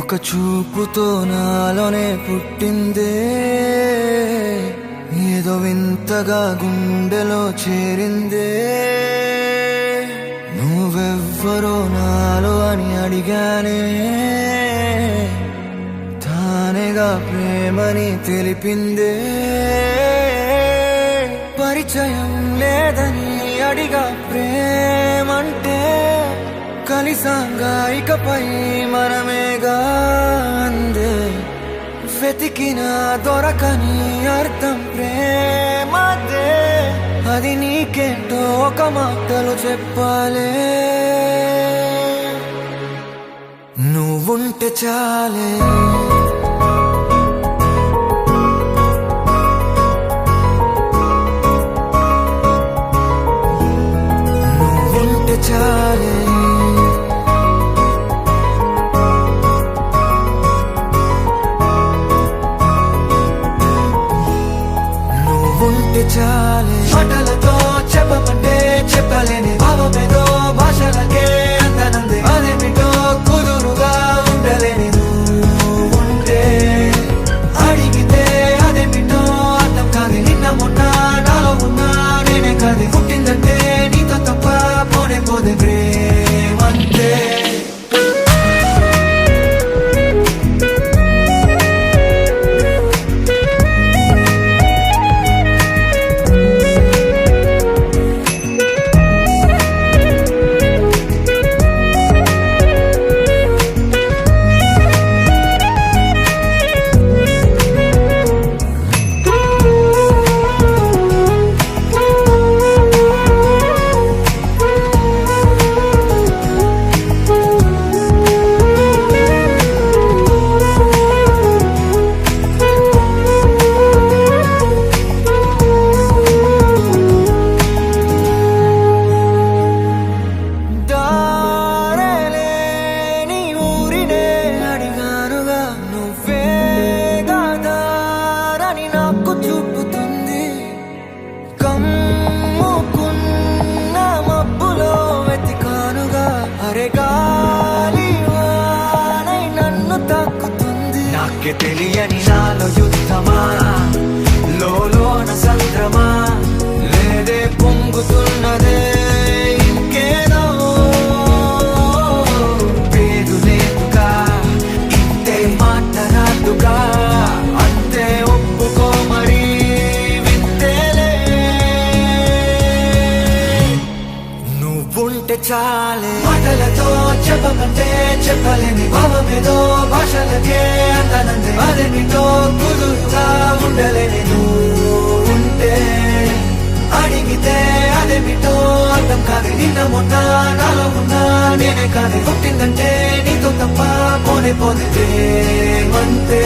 ఒక చూపుతో నాలోనే పుట్టిందే, ఏదో వింతగా గుండెలో చేరిందే. నువ్వెవ్వరో నాలో అని అడిగానే, తానేగా ప్రేమని తెలిపిందే. పరిచయం లేదని అడిగా ప్రేమంటే, కలిసాంగా ఇకపై మనమేగా అందే. వెతికిన దొరకని అర్థం ప్రేమదే, అది నీకేంటో ఒక మాటలో చెప్పాలే. నువ్వుంటే చాలే, నువ్వుంటే చాలే. నువ్వుంటే చాలే, మాటలతో చెప్పమంటే చెప్పలేని భావమేదో భాషలకే అందనందే. అదేమిటో కుదురుగా ఉండలేని నువ్వుంటే, అడిగితే అదేమిటో అర్థం కాదు. నిన్న మొన్న నాలో ఉన్నా నేనే కాదు. పుట్టిందంటే నీతో తప్ప పోనే పోదే ప్రేమంతే. నాకే తెలియని నాలో యుద్ధమా, లోన సంద్రమా, లేదే పొంగుతున్నదే ఇంకేదో. పేరు లేదుగా, ఇంతే మాట్లాడుగా, అంతే ఒప్పుకో మరి వింతేలే. నువ్వుంటే చాలే, మాటలతో చెప్పమంటే చెప్పలేని భావమేదో భాషలకే అందనందే. అదేమిటో కుదురుగా ఉండలేని నువ్వుంటే, అడిగితే అదేమిటో అర్థం కాదు. నిన్న మొన్న నాలో ఉన్నా నేనే కాదు. పుట్టిందంటే నీతో తప్ప పోనే పోదే ప్రేమంతే.